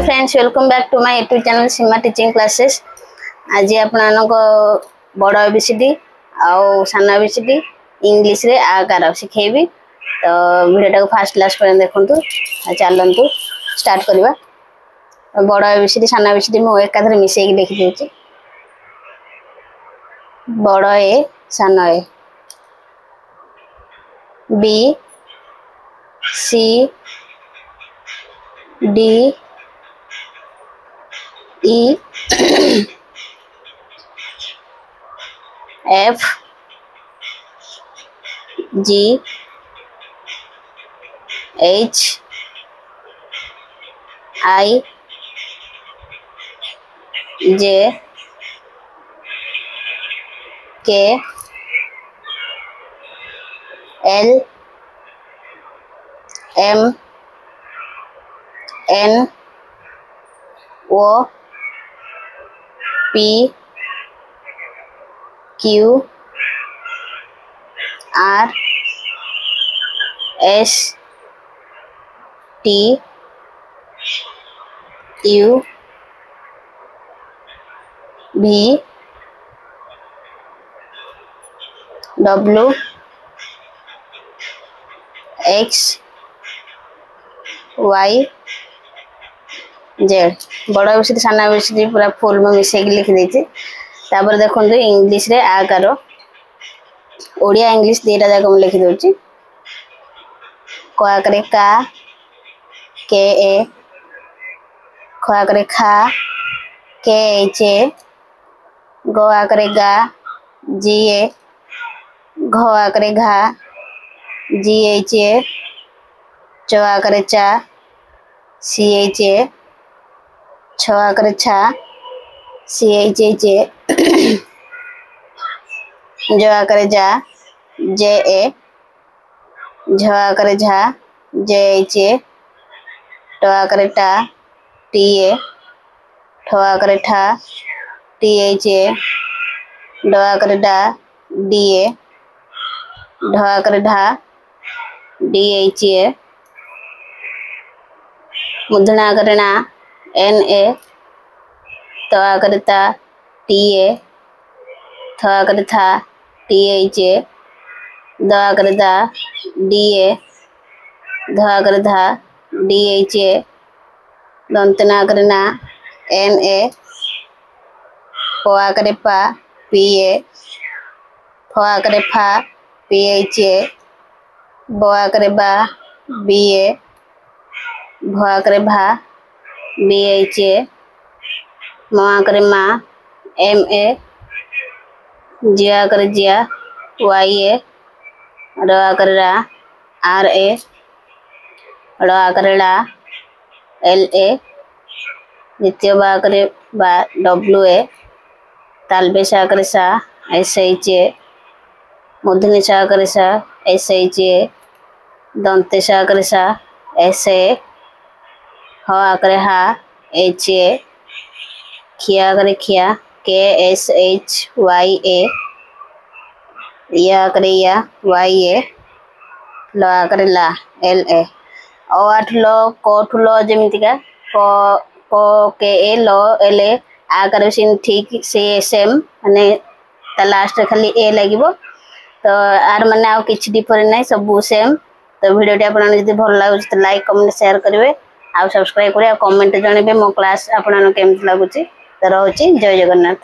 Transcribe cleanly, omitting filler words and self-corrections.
Friends, welcome back to my YouTube channel Seema teaching classes. आज आपण बड़ एबीसीडी आउ सान एबीसीडी इंग्लिश रे आकार शिखेबी। तो वीडियो फास्ट लास्ट पर देखु। चलतु स्टार्ट करवा। बड़ एबीसीडी सान एबीसीडी मु एकाधरे मिसेक लिखि देउची। बड़ ए सान A B C D E F G H I J K L M N O P Q R S T U V W X Y Z। बड़ एबीसीडी सान एबीसीडी पूरा फुल में मिसेक लिखि देछि। तापर देखो इंग्लिश रे आकार ओडिया इंग्लिश दीटा जाक हम लिखि दोछि। क आकरे का के ए, ख आकरे खा के एच ए, ग आकरे गा जी ए, घ आकरे घा जी एच ए, च आकरे चा सी एच ए, छ आकरे छा सी एच एच ए, ज आकरे जा जे ए, झ आकरे झा जे एच ए, ट आकरे टा टी ए, ठ आकरे ठा टी एच ए, ड आकरे डा डी ए, ढ आकरे ढा डी एच ए, मुद्रणा आकरे ना एन ए, त आकरे ता टी ए, थ आकरे था टी एच ए, द आकरे दा डी ए, ध आकरे धा डी एच ए, दंतना आकरे ना एन ए, प आकरे पा पी ए, फ आकरे फा पी एच ए, ब आकरे बा बी ए, भ आकरे भा बी एच ए, म आकरे मा M A, ji Akre Jiya Y ए, र आकरे रा R A, ड़ Akre La L A, द्वितीय बा आकरे बा डब्ल्यू ए, तालबे सा आकरे सा एस एच ए, मूर्धन्य सा आकरे सा एस एच ए, दंते सा आकरे सा एस ए, ह आकरे हा एच ए, खिया आकरे खिया के एस एच वाई ए, या आकरे या वाई ए, ल आकरे ला एल ए। ओ आठ लो कोठ लो जेमितिका प के ए लो एल ए आकर सिन ठीक से सेम माने ता लास्ट खाली ए लागिवो। तो आर माने आ किछ डिफरेंट नै, सब सेम। तो वीडियो टी आपन जदी भल लागो तो लाइक कमेंट शेयर करिवे, आ सब्सक्राइब करे, आ कमेंट जणेबे मो क्लास आपन केमत लागुची। तो रहउची जय जगन्नाथ।